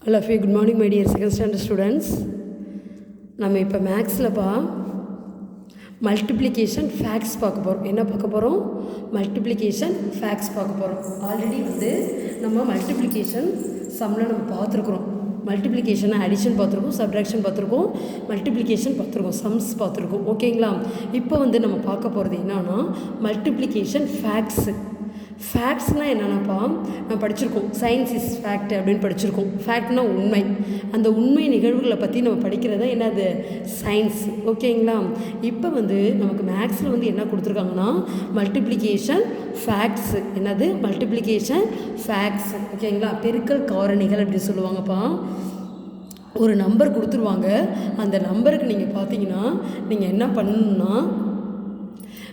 All of you, good morning, my dear second standard students. நம்ம இப்போ மேக்ஸ்லப்பா multiplication facts பார்க்க போகிறோம். என்ன பார்க்க போகிறோம்? மல்டிப்ளிகேஷன் ஃபேக்ட்ஸ் பார்க்க போகிறோம். ஆல்ரெடி நம்ம மல்டிப்ளிகேஷன் சம்மில் நம்ம பார்த்துருக்குறோம். மல்டிப்ளிகேஷனை அடிஷன் பார்த்துருக்கோம், சப்ட்ராக்ஷன் பார்த்துருக்கோம், மல்டிப்ளிகேஷன் பார்த்துருக்கோம், சம்ஸ் பார்த்துருக்கோம். ஓகேங்களா? இப்போ நம்ம பார்க்க போகிறது என்னன்னா மல்டிப்ளிகேஷன் ஃபேக்ட்ஸு. ஃபேக்ட்ஸ்னால் என்னென்னப்பா நான் படிச்சிருக்கோம். சயின்ஸ் இஸ் ஃபேக்ட் அப்படின்னு படிச்சிருக்கோம். ஃபேக்ட்னால் உண்மை. அந்த உண்மை நிகழ்வுகளை பற்றி நம்ம படிக்கிறதா என்னது சயின்ஸ். ஓகேங்களா? இப்போ நமக்கு மேக்ஸில் என்ன கொடுத்துருக்காங்கன்னா மல்டிப்ளிகேஷன் ஃபேக்ட்ஸு. என்னது? Multiplication facts. ஓகேங்களா? பெருக்கல் காரணிகள் அப்படின்னு சொல்லுவாங்கப்பா. ஒரு நம்பர் கொடுத்துருவாங்க. அந்த நம்பருக்கு நீங்கள் பார்த்தீங்கன்னா நீங்கள் என்ன பண்ணணுன்னா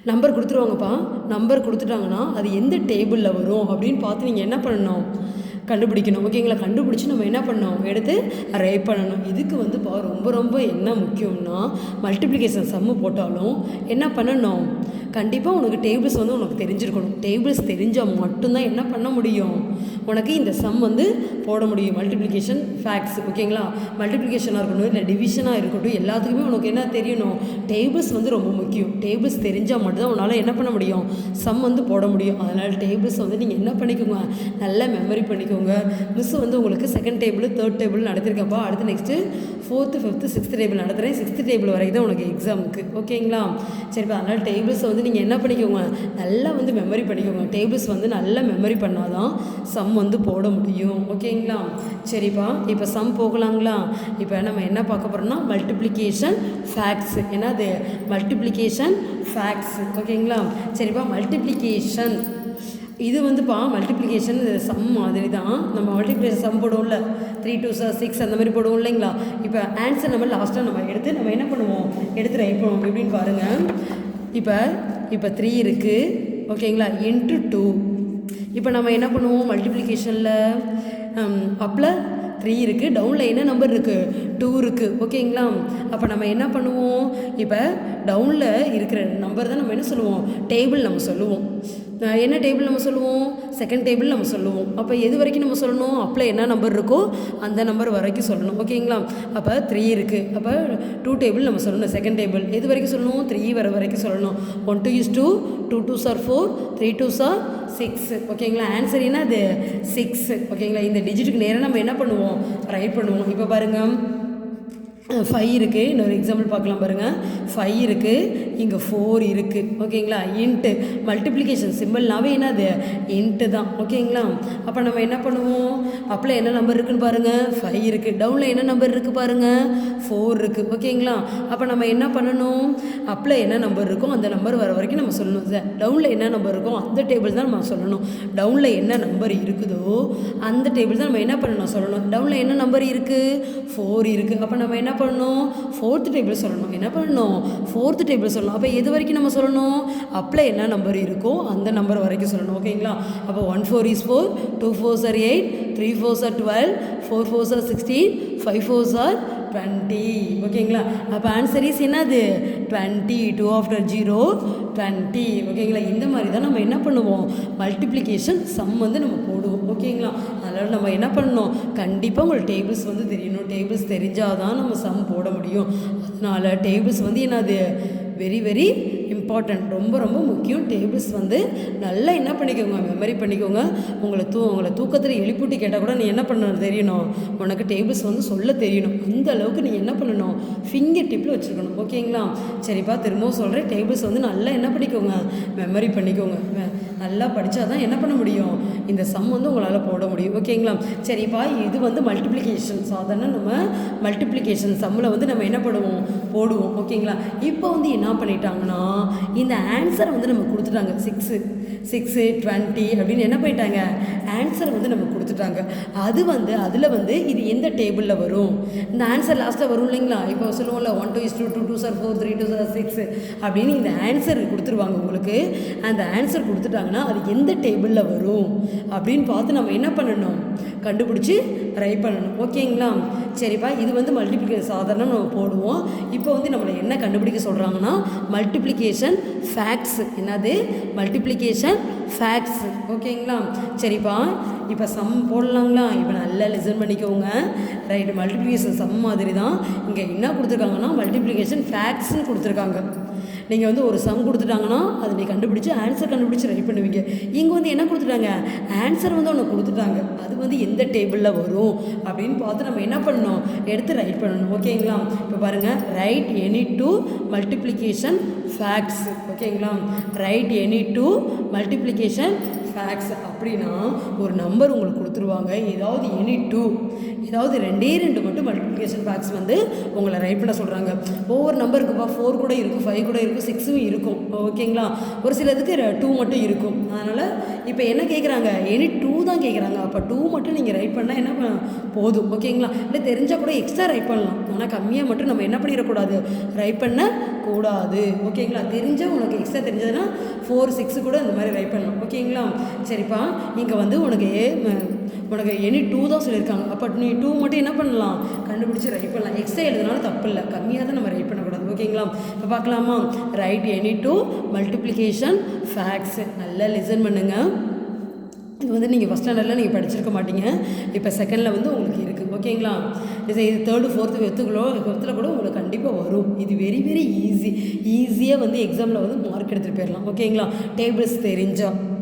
நம்பர் கொடுத்துருவாங்கப்பா. நம்பர் கொடுத்துட்டாங்கன்னா அது எந்த டேபிளில் வரும் அப்படின்னு பார்த்து நீங்கள் என்ன பண்ணணும்? கண்டுபிடிக்கணும். ஓகேங்களா? கண்டுபிடிச்சி நம்ம என்ன பண்ணணும்? எடுத்து ரைட் பண்ணணும். இதுக்கு ரொம்ப ரொம்ப என்ன முக்கியம்னா மல்டிப்ளிகேஷன் சம்மு போட்டாலும் என்ன பண்ணணும்? கண்டிப்பாக உனக்கு டேபிள்ஸ் உனக்கு தெரிஞ்சிருக்கணும். டேபிள்ஸ் தெரிஞ்சால் மட்டும்தான் என்ன பண்ண முடியும்? உனக்கு இந்த சம் போட முடியும். Multiplication facts. ஓகேங்களா? மல்டிப்ளிகேஷனாக இருக்கட்டும் இல்லை டிவிஷனாக இருக்கட்டும் எல்லாத்துக்குமே உனக்கு என்ன தெரியணும்? டேபிள்ஸ் ரொம்ப முக்கியம். டேபிள்ஸ் தெரிஞ்சால் மட்டும்தான் உன்னால் என்ன பண்ண முடியும்? சம் போட முடியும். அதனால் டேபிள்ஸ் நீங்கள் என்ன பண்ணிக்கோங்க? நல்லா மெமரி பண்ணிக்கோங்க. மிஸ் உங்களுக்கு செகண்ட் டேபிள் தேர்ட் டேபிள் நடத்திருக்கப்பா. அடுத்து next 4th 5th 6th table நடத்துகிறேன். 6th டேபிள் வரைக்கும் தான் உனக்கு எக்ஸாமுக்கு. ஓகேங்களா? சரிப்பா. அதனால் டேபிள்ஸ் நீங்கள் என்ன பண்ணிக்கோங்க? நல்லா மெமரி பண்ணிக்கோங்க. டேபிள்ஸ் நல்லா மெமரி பண்ணால் தான் சம் போட முடியும். ஓகேங்களா? சரிப்பா. இப்போ சம் போகலாங்களா? இப்போ நம்ம என்ன பார்க்க போகிறோம்னா மல்டிப்ளிகேஷன் ஃபேக்ட்ஸ். என்னது? Multiplication facts. ஓகேங்களா? சரிப்பா. மல்டிப்ளிகேஷன் இது மல்டிப்ளிகேஷன் சம் மாதிரி தான். நம்ம மல்டிப்ளிகேஷன் சம் போடுவோம்ல 3 2 6 அந்த மாதிரி போடுவோம் இல்லைங்களா? இப்போ ஆன்சர் நம்ம லாஸ்ட்டாக நம்ம என்ன பண்ணுவோம்? எடுத்து ரைட் பண்ணுவோம். எப்படின்னு பாருங்கள். இப்போ 3 இருக்குது. ஓகேங்களா? இன்ட்டு 2. இப்போ நம்ம என்ன பண்ணுவோம்? மல்டிப்ளிகேஷனில் அப்பில் 3 இருக்குது. டவுனில் என்ன நம்பர் இருக்குது? 2 இருக்குது. ஓகேங்களா? அப்போ நம்ம என்ன பண்ணுவோம்? இப்போ டவுனில் இருக்கிற நம்பர் தான் நம்ம என்ன சொல்லுவோம்? டேபிள் நம்ம சொல்லுவோம். என்ன டேபிள் நம்ம சொல்லுவோம்? செகண்ட் டேபிள் நம்ம சொல்லுவோம். அப்போ எது வரைக்கும் நம்ம சொல்லணும்? அப்பில் என்ன நம்பர் இருக்கோ அந்த நம்பர் வரைக்கும் சொல்லணும். ஓகேங்களா? அப்போ 3 இருக்குது. அப்போ 2 டேபிள் நம்ம சொல்லணும். செகண்ட் டேபிள் எது வரைக்கும் சொல்லணும்? 3 வரைக்கும் சொல்லணும். 1 2 is 2, 2 2s are 4, 3 2s are 6. ஓகேங்களா? ஆன்சர் என்ன? அது 6. ஓகேங்களா? இந்த டிஜிட்டுக்கு நேராக நம்ம என்ன பண்ணுவோம்? ரைட் பண்ணுவோம். இப்போ பாருங்கள் 5 இருக்குது. இன்னொரு எக்ஸாம்பிள் பார்க்கலாம் பாருங்கள். 5 இருக்குது. இங்கே 4 இருக்குது. ஓகேங்களா? இன்ட்டு மல்டிப்ளிகேஷன் சிம்பிள்னாவே என்னது? இன்ட்டு தான். ஓகேங்களா? அப்போ நம்ம என்ன பண்ணுவோம்? அப்பில் என்ன நம்பர் இருக்குதுன்னு பாருங்கள். 5 இருக்குது. டவுனில் என்ன நம்பர் இருக்குது பாருங்கள்? 4 இருக்குது. ஓகேங்களா? அப்போ நம்ம என்ன பண்ணணும்? அப்பில் என்ன நம்பர் இருக்கோ அந்த நம்பர் வர வரைக்கும் நம்ம சொல்லணும். சார் டவுனில் என்ன நம்பர் இருக்கோ அந்த டேபிள் தான் நம்ம சொல்லணும். டவுனில் என்ன நம்பர் இருக்குதோ அந்த டேபிள் தான் நம்ம என்ன பண்ணணும்? சொல்லணும். டவுனில் என்ன நம்பர் இருக்குது? 4 இருக்குது. அப்போ நம்ம என்ன பண்ணணும்? 4th டேபிள் சொல்லணும். என்ன பண்ணணும்? 4th டேபிள் சொல்லணும். அப்போ எது வரைக்கும் நம்ம சொல்லணும்? அப்பில் என்ன நம்பர் இருக்கோ அந்த நம்பர் வரைக்கும் சொல்லணும். ஓகேங்களா? அப்போ 1 4 is 4, 2 4s are 8, 3 4s are 12, 4 4s are 16, 5 4s are 20. ஓகேங்களா? அப்போ ஆன்சர் இஸ் என்னது? 20. 2 after 0 20. ஓகேங்களா? இந்த மாதிரி தான் நம்ம என்ன பண்ணுவோம்? மல்டிப்ளிகேஷன் சம் நம்ம போடுவோம். ஓகேங்களா? அதனால் நம்ம என்ன பண்ணணும்? கண்டிப்பாக உங்களுக்கு டேபிள்ஸ் தெரியணும். டேபிள்ஸ் தெரிஞ்சால் தான் நம்ம சம் போட முடியும். அதனால் டேபிள்ஸ் என்னது? Very very important. ரொம்ப ரொம்ப முக்கியம். டேபிள்ஸ் நல்லா என்ன பண்ணிக்கோங்க? மெமரி பண்ணிக்கோங்க. உங்களை தூக்கத்தில் எழுப்பிட்டு கேட்டால் கூட நீ என்ன பண்ணணும் தெரியணும்? உனக்கு டேபிள்ஸ் சொல்ல தெரியணும். அந்த அளவுக்கு நீ என்ன பண்ணணும்? ஃபிங்கர் டிப்பில் வச்சுருக்கணும். ஓகேங்களா? சரிப்பா. திரும்பவும் சொல்கிறேன். டேபிள்ஸ் நல்லா என்ன பண்ணிக்கோங்க? மெமரி பண்ணிக்கோங்க. நல்லா படித்தா தான் என்ன பண்ண முடியும்? இந்த சம் உங்களால் போட முடியும். ஓகேங்களா? சரிப்பா. இது மல்டிப்ளிகேஷன். சாதாரண நம்ம மல்டிப்ளிகேஷன் சம்மில் நம்ம என்ன பண்ணுவோம்? போடுவோம். ஓகேங்களா? இப்போ என்ன பண்ணிட்டாங்கன்னா இந்த ஆன்சரை நம்ம கொடுத்துட்டாங்க. 6 20 அப்படின்னு என்ன பண்ணிட்டாங்க? ஆன்சர் நம்ம கொடுத்துட்டாங்க. அது அதில் இது எந்த டேபிளில் வரும்? இந்த ஆன்சர் லாஸ்ட்டில் வரும் இல்லைங்களா? இப்போ சொல்லுவோம்ல 1 2 is 2, 2 2s are 4, 3 2s are 6 அப்படின்னு இந்த ஆன்சர் கொடுத்துருவாங்க உங்களுக்கு. அந்த ஆன்சர் கொடுத்துட்டாங்கன்னா அது எந்த டேபிளில் வரும் அப்படின்னு பார்த்து நம்ம என்ன பண்ணணும்? கண்டுபிடிச்சி ரைட் பண்ணணும். ஓகேங்களா? சரிப்பா, இது வந்து மல்டிப்ளிகேஷன் சாதாரணம் நம்ம போடுவோம். இப்போ வந்து நம்மளை என்ன கண்டுபிடிக்க சொல்கிறாங்கன்னா மல்டிப்ளிகேஷன் ஃபேக்ட்ஸ். என்னது? Multiplication facts. ஓகேங்களா? சரிப்பா, இப்போ சம் போடலாங்களா? இப்போ நல்லா லிசன் பண்ணிக்கோங்க. ரைட்டு, மல்டிப்ளிகேஷன் சம் மாதிரி தான் இங்கே என்ன கொடுத்துருக்காங்கன்னா மல்டிப்ளிகேஷன் ஃபேக்ட்ஸ்ன்னு கொடுத்துருக்காங்க. நீங்கள் வந்து ஒரு சம் கொடுத்துட்டாங்கன்னா அதை நீ கண்டுபிடிச்சி ஆன்சர் கண்டுபிடிச்சி ரைட் பண்ணுவீங்க. இங்கே வந்து என்ன கொடுத்துட்டாங்க? ஆன்சர் வந்து ஒன்று கொடுத்துட்டாங்க. அது வந்து எந்த டேபிளில் வரும் அப்படின்னு பார்த்து நம்ம என்ன பண்ணணும்? எடுத்து ரைட் பண்ணணும். ஓகேங்களா? இப்போ பாருங்கள், write any two multiplication facts. ஓகேங்களா? Write any two multiplication facts அப்படின்னா ஒரு நம்பர் உங்களுக்கு கொடுத்துருவாங்க. ஏதாவது எனி டூ, ஏதாவது ரெண்டு மட்டும் மல்டிப்ளிகேஷன் ஃபேக்ட்ஸ் வந்து உங்களை ரைட் பண்ண சொல்கிறாங்க. ஒவ்வொரு நம்பருக்குப்பா 4 கூட இருக்கும், 5 கூட இருக்கும், 6 இருக்கும். ஓகேங்களா? ஒரு சிலதுக்கு 2 மட்டும் இருக்கும். அதனால் இப்போ என்ன கேட்குறாங்க? எனி 2 தான் கேட்குறாங்க. அப்போ 2 மட்டும் நீங்கள் ரைட் பண்ணால் என்ன போதும். ஓகேங்களா? இல்லை தெரிஞ்சால் கூட எக்ஸ்ட்ரா ரைட் பண்ணலாம். ஆனால் கம்மியாக மட்டும் நம்ம என்ன பண்ணிடக்கூடாது? ரைட் பண்ணக்கூடாது. ஓகேங்களா? தெரிஞ்சால் உனக்கு எக்ஸ்ட்ரா தெரிஞ்சதுன்னா 4, 6 கூட இந்த மாதிரி ரைட் பண்ணலாம். ஓகேங்களா? சரிப்பா, இங்கே வந்து உனக்கு எனி 2 தான் சொல்லியிருக்காங்க. அப்போ நீ 2 மட்டும் என்ன பண்ணலாம்? கண்டுபிடிச்சி ரைட் பண்ணலாம். எக்ஸ்ட்ரா எழுதுனாலும் தப்பு இல்லை, கம்மியாக தான் நம்ம ரைட் பண்ணக்கூடாது. ஓகேங்களா? இப்போ பார்க்கலாமா? Right any 2 multiplication facts. நல்லா லிசன் பண்ணுங்கள். இது வந்து நீங்கள் ஃபஸ்ட் ஸ்டாண்டர்டில் நீங்கள் படிச்சிருக்க மாட்டீங்க. இப்போ செகண்டில் வந்து உங்களுக்கு இருக்குது. ஓகேங்களா? இது 3rd 4th 5th கூட உங்களுக்கு கண்டிப்பாக வரும். இது வெரி வெரி ஈஸியாக வந்து எக்ஸாமில் வந்து மார்க் எடுத்துகிட்டு போயிடலாம். ஓகேங்களா?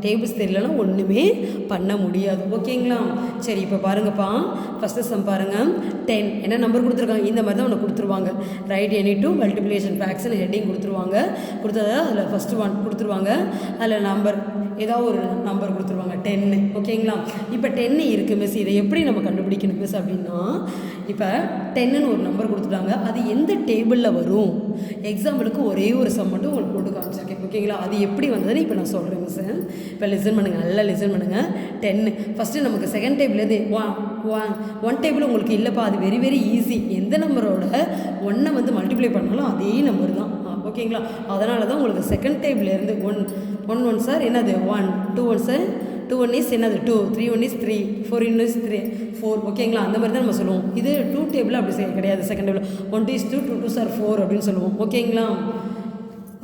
டேபிள்ஸ் தெரியலன்னா ஒன்றுமே பண்ண முடியாது. ஓகேங்களா? சரி, இப்போ பாருங்கப்பா, ஃபஸ்ட்டு சம் பாருங்கள். 10 என்ன நம்பர் கொடுத்துருக்காங்க? இந்த மாதிரி தான் ஒன்று கொடுத்துருவாங்க. ரைட் எனி டூ மல்டிப்ளிகேஷன் ஃபேக்ட்ஸ்னு ஹெட்டிங் கொடுத்துருவாங்க. கொடுத்ததை அதில் ஃபஸ்ட்டு 1 கொடுத்துருவாங்க. அதில் நம்பர் ஏதாவது ஒரு நம்பர் கொடுத்துருவாங்க 10. ஓகேங்களா? இப்போ 10 இருக்குது மிஸ், இதை எப்படி நம்ம கண்டுபிடிக்கணும் மிஸ் அப்படின்னா, இப்போ 10ன்னு ஒரு நம்பர் கொடுத்துட்டாங்க. அது எந்த டேபிளில் வரும்? எக்ஸாம்பிளுக்கு ஒரே ஒரு சம் மட்டும் உங்களுக்கு போட்டு காமிச்சிருக்கேன். ஓகேங்களா? அது எப்படி வந்ததுன்னு இப்போ நான் சொல்கிறேன் மிஸ். இப்போ லிசன் பண்ணுங்கள், நல்லா லிசன் பண்ணுங்கள். 10 ஃபஸ்ட்டு நமக்கு செகண்ட் டேபிள்லேருந்து 1 டேபிள் உங்களுக்கு இல்லைப்பா. அது வெரி வெரி ஈஸி. எந்த நம்பரோட 1 வந்து மல்டிப்ளை பண்ணாலும் அதே நம்பர் தான். ஓகேங்களா? அதனால தான் உங்களுக்கு செகண்ட் டேபிள்லேருந்து 1 1 சார் என்னது 1, 2 1 சார் 2 1 இஸ் என்னது 2, 3 1 இஸ் 3, 4 1 இஸ் 4. ஓகேங்களா? அந்த மாதிரி தான் நம்ம சொல்லுவோம். இது 2 டேபிள் அப்படி கிடையாது. செகண்ட் டேபிள் 1 2 is 2, 2 2 சார் 4 அப்படின்னு சொல்லுவோம். ஓகேங்களா?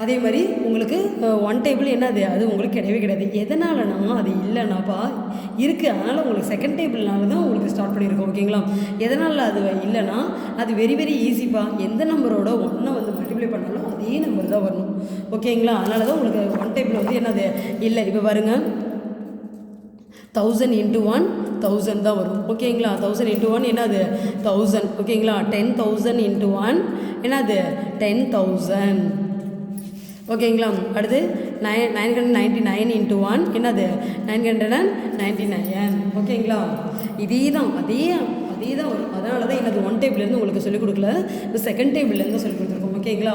அதே மாதிரி உங்களுக்கு 1 டேபிள் என்னது? அது உங்களுக்கு கிடையாது. எதனாலனா அது இல்லைனாப்பா இருக்குது. அதனால் உங்களுக்கு செகண்ட் டேபிள்னால தான் உங்களுக்கு ஸ்டார்ட் பண்ணியிருக்கோம். ஓகேங்களா? எதனால் அது இல்லைன்னா அது வெரி வெரி ஈஸிப்பா. எந்த நம்பரோட 1 வந்து மல்டிப்ளை பண்ணாலும் அதே நம்பர் தான் வரணும். ஓகேங்களா? அதனால தான் உங்களுக்கு 1 டேபிள் வந்து என்னது இல்லை. இப்போ பாருங்கள், 1000 × 1 1000 தான் வரும். ஓகேங்களா? 1000 × 1 என்னது 1000. ஓகேங்களா? 10,000 × 1 என்னது 10,000. ஓகேங்களா? அடுத்து 999 × 1 என்னது 999. ஓகேங்களா? அதே தான் வரும். அதனால தான் என்னது 1 டேபிள்லேருந்து உங்களுக்கு சொல்லிக் கொடுக்கல, இப்போ செகண்ட் டேபிள்லேருந்து சொல்லிக் கொடுத்துருக்கோம். ஓகேங்களா?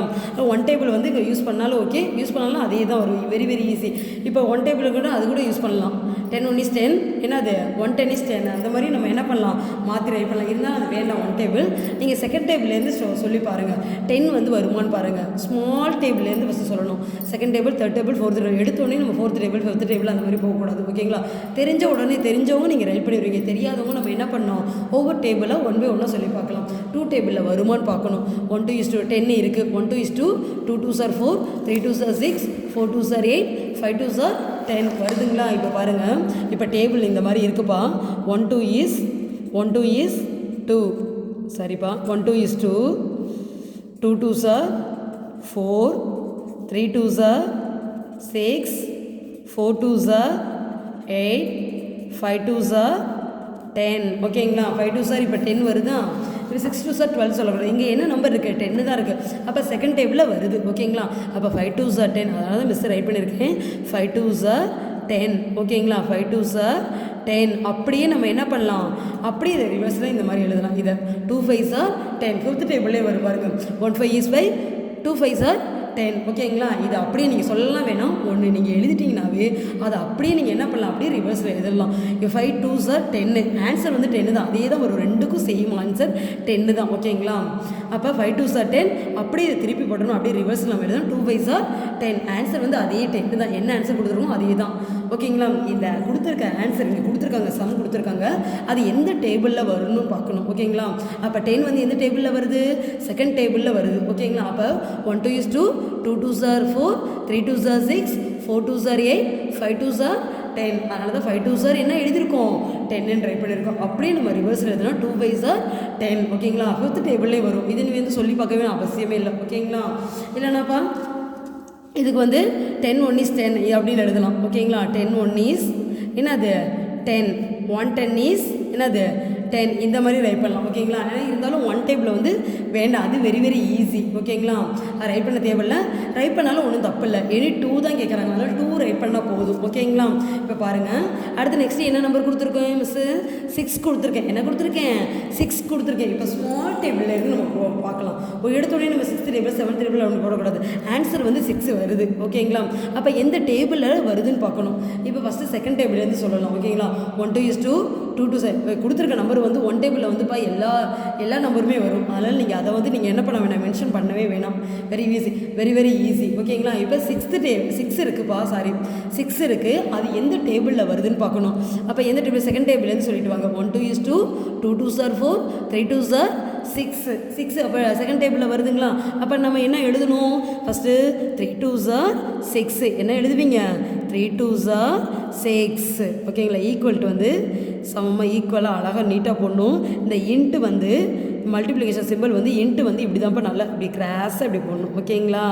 1 டேபிள் வந்து இங்கே யூஸ் பண்ணாலும் ஓகே, யூஸ் பண்ணாலும் அதே தான் வரும். Very very easy. இப்போ 1 டேபிள் கூட அது கூட யூஸ் பண்ணலாம். 10 1 is 10 என்னது 1 10 is 10. அந்த மாதிரி நம்ம என்ன பண்ணலாம்? மாற்றி ரைட் பண்ணலாம். இருந்தால் அது வேண்டாம் 1 டேபிள். நீங்கள் செகண்ட் டேபிள்லேருந்து சொல்லி பாருங்கள். 10 வந்து வருமானு பாருங்கள். ஸ்மால் டேபிள்லேருந்து ஃபஸ்ட்டு சொல்லணும். Second table, third table, fourth table. எடுத்தோடனே நம்ம 4th டேபிள் 5th டேபிள் அந்த மாதிரி போகக்கூடாது. ஓகேங்களா? தெரிஞ்சவங்க நீங்கள் ரைட் பண்ணிடுவீங்க. தெரியாதவங்க நம்ம என்ன பண்ணோம்? ஒவ்வொரு டேபிளாக 1 by 1 சொல்லி பார்க்கலாம். 2 டேபிளில் வருமானு பார்க்கணும். 1 2 is 10 இருக்குது. 1 2 is 2, 2 2s are 4, 3 2s are 6, 4 2s are 8, 5 2s are 10 வருதுங்களா? இப்போ பாருங்கள், இப்போ டேபிள் இந்த மாதிரி இருக்குப்பா. 1 2 is 2. சரிப்பா. 1 2 is 2, 2 2s are 4, 3 2s are 6, 4 2s are 8, 5 2s are 10. ஓகேங்களா? 5 2s are இப்போ 10 வருதா? இப்போ 6 2s are 12 சொல்லக்கூடாது. இங்கே என்ன நம்பர் இருக்குது? 10 தான் இருக்குது. அப்போ செகண்ட் டேபிளில் வருது. ஓகேங்களா? அப்போ 5 2s are 10. அதனால தான் மிஸ் ரைட் பண்ணியிருக்கேன். 5 2s are 10. ஓகேங்களா? 5 2s are 10. அப்படியே நம்ம என்ன பண்ணலாம்? அப்படியே இதை ரிவர்ஸில் இந்த மாதிரி எழுதலாம். இதை 2 5s are 10. 5th டேபிளே வரும் பாருங்க. 1 5 is 5, 2 5s are 10. ஓகேங்களா? இது அப்படியே நீங்கள் சொல்லலாம் வேணாம். ஒன்று நீங்கள் எழுதிட்டிங்கனாவே அதை அப்படியே நீங்கள் என்ன பண்ணலாம்? அப்படியே ரிவர்ஸில் எழுதலாம். இப்போ 5 2s are 10. ஆன்சர் வந்து 10 தான். அதே தான் வரும். ரெண்டுக்கும் சேம் ஆன்சர் 10 தான். ஓகேங்களா? அப்போ 5 2s are 10. அப்படியே இதை திருப்பி போடணும். அப்படியே ரிவர்ஸில் நம்ம எழுதணும். 2 5s are 10. ஆன்சர் வந்து அதே 10 தான். என்ன ஆன்சர் கொடுத்துருக்கோம் அதே தான். ஓகேங்களா. இந்த கொடுத்துருக்க ஆன்சர் இங்கே கொடுத்துருக்காங்க, சம் கொடுத்துருக்காங்க, அது எந்த டேபிளில் வரும்னு பார்க்கணும். ஓகேங்களா. அப்போ 10 வந்து எந்த டேபிளில் வருது, செகண்ட் டேபிளில் வருது. ஓகேங்களா. அப்போ 1 2 is 2, 2 2s are 4, 3 2s are 6, 4 2s are 8, 5 2s are 10. அதனால தான் 5 2s are என்ன எழுதியிருக்கோம், 10 ட்ரை பண்ணியிருக்கோம். அப்படியே நம்ம ரிவர்ஸ் எழுதுனா 2 5s are 10. ஓகேங்களா. ஃபிஃப்த் டேபிள்லேயே வரும். இது நீ வந்து சொல்லி பார்க்கவே அவசியமே இல்லை. ஓகேங்களா. இல்லைனாப்பா இதுக்கு வந்து 10 1 is 10 அப்படின்னு எழுதலாம். ஓகேங்களா. 10 1 is என்னது 10, 1 10 is என்னது 10, இந்த மாதிரி ரைட் பண்ணலாம். ஓகேங்களா. ஆனால் இருந்தாலும் 1 டேபிளில் வந்து வேண்டாம், அது வெரி வெரி ஈஸி. ஓகேங்களா. ரைட் பண்ண தேவையில்லை, ரைட் பண்ணாலும் ஒன்றும் தப்பு இல்லை. எனி 2 தான் கேட்குறாங்க, அதனால் 2 ரைட் பண்ணால் போதும். ஓகேங்களா. இப்போ பாருங்கள், அடுத்து நெக்ஸ்ட்டு என்ன நம்பர் கொடுத்துருக்கேன் மிஸ்ஸு, 6 கொடுத்துருக்கேன். என்ன கொடுத்துருக்கேன், 6 கொடுத்துருக்கேன். இப்போ ஸ்மால் டேபிளில் இருந்து நம்ம பார்க்கலாம். ஒரு எடுத்தோடனே நம்ம 6th டேபிள் 7th டேபிள் ஒன்று போடக்கூடாது. ஆன்சர் வந்து 6 வருது. ஓகேங்களா. அப்போ எந்த டேபிளில் வருதுன்னு பார்க்கணும். இப்போ ஃபஸ்ட்டு செகண்ட் டேபிள்லேருந்து சொல்லலாம். ஓகேங்களா. 1 2 is 2, 2 2 7 கொடுத்துருக்க நம்பர் வந்து 1 டேபிளில் வந்துப்பா எல்லா நம்பருமே வரும். அதனால் நீங்கள் அதை வந்து நீங்கள் என்ன பண்ண வேணாம், மென்ஷன் பண்ணவே வேணாம். Very easy, very very easy. ஓகேங்களா. இப்போ 6 இருக்குப்பா, சாரி 6 இருக்குது, அது எந்த டேபிளில் வருதுன்னு பார்க்கணும். அப்போ எந்த டேபிள், செகண்ட் டேபிள்னு சொல்லிட்டு வாங்க. 1 2 is 2, 2 2s are 4, 3 2s are 6. அப்போ செகண்ட் டேபிளில் வருதுங்களா. அப்போ நம்ம என்ன எழுதணும், ஃபஸ்ட்டு 3 2s are 6 என்ன எழுதுவீங்க, 3 2s are 6. ஓகேங்களா. ஈக்குவல் டு வந்து சமமாக ஈக்குவலாக அழகாக நீட்டாக போடணும். இந்த இன்ட்டு வந்து மல்டிப்ளிகேஷன் சிம்பிள் வந்து இன்ட்டு வந்து இப்படி தான்ப்பா நல்லா இப்படி கிராஸாக இப்படி போடணும். ஓகேங்களா.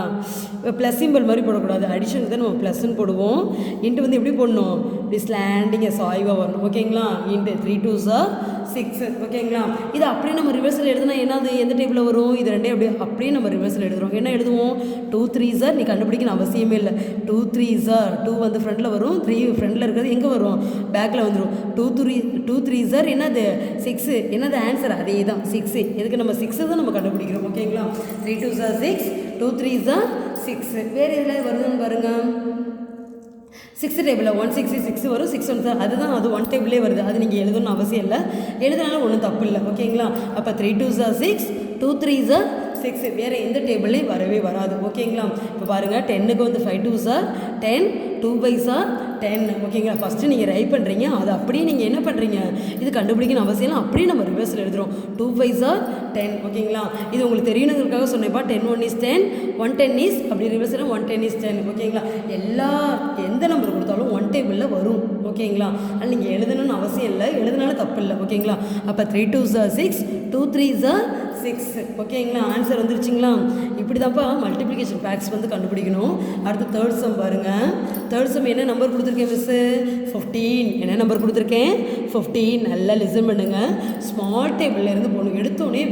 இப்போ ப்ளஸ் சிம்பிள் மாதிரி போடக்கூடாது, அடிஷனுக்கு தான் நம்ம ப்ளஸ்ன்னு போடுவோம். இன்ட்டு வந்து எப்படி போடணும், இப்படி ஸ்லாண்டிங்க சாய்வாக வரணும். ஓகேங்களா. Into 3 2s are 6. ஓகேங்களா. இது அப்படியே நம்ம ரிவர்ஸில் எழுதுனா என்னது, எந்த டேபிளில் வரும், இது ரெண்டே அப்படியே நம்ம ரிவர்ஸில் எழுதுகிறோம். என்ன எழுதுவோம், 2 3s are, நீ கண்டுபிடிக்கணும் அவசியமே இல்லை. 2 3s are, 2 வந்து ஃப்ரண்ட்டில் வரும், 3 ஃப்ரண்ட்டில் இருக்கிறது எங்கே வரும், பேக்கில் வந்துடும். 2 3s are என்னது 6, என்னது ஆன்சர் அதே தான் 6. எதுக்கு நம்ம 6 தான் நம்ம கண்டுபிடிக்கிறோம். ஓகேங்களா. 3 2s are 6, 2 3s are 6. வேறு எதில் வருதுன்னு பாருங்கள். 6th டேபிளில் 166 வரும், 6 1 அதுதான், அது 1 டேபிளே வருது. அது நீங்கள் எழுதணும்னு அவசியம் இல்லை, எழுதுனாலும் ஒன்றும் தப்பு இல்லை. ஓகேங்களா. அப்போ 3 2s are 6, 2 3s are 6 வேறு எந்த டேபிள்லேயும் வரவே வராது. ஓகேங்களா. இப்போ பாருங்கள், 10க்கு வந்து 5 2s are 10, 2 5s are 10. ஓகேங்களா. ஃபஸ்ட்டு நீங்கள் ரைட் பண்ணுறீங்க, அது அப்படியே நீங்கள் என்ன பண்ணுறீங்க, இது கண்டுபிடிக்கணும் அவசியம் இல்லை, அப்படியே நம்ம ரிவர்ஸில் எழுதுகிறோம். 2 5s are 10. ஓகேங்களா. இது உங்களுக்கு தெரியணுங்கிறதுக்காக சொன்னேன்ப்பா. 10 1 is 10, 1 10 is அப்படி ரிவர்ஸில் 1 10 is 10. ஓகேங்களா. எந்த நம்பர் கொடுத்தாலும் 1 டேபிளில் வரும். ஓகேங்களா. அது நீங்கள் எழுதணும்னு அவசியம் இல்லை, எழுதுனாலும் தப்பு இல்லை. ஓகேங்களா. அப்போ 3 2s are 6, 2 3s are 6. ஓகேங்களா. ஆன்சர் வந்துருச்சுங்களா. இப்படி தான்ப்பா மல்டிப்ளிகேஷன் ஃபேக்ட்ஸ் வந்து கண்டுபிடிக்கணும். அடுத்து தேர்ட் சம் பாருங்கள். தேர்ட் சம் என்ன நம்பர் கொடுத்துருக்கேன் மிஸ்ஸு, 15. என்ன நம்பர் கொடுத்துருக்கேன், 15. நல்லா லிசன் பண்ணுங்கள். ஸ்மால் டேபிள்லேருந்து போகணும். எடுத்தோடனே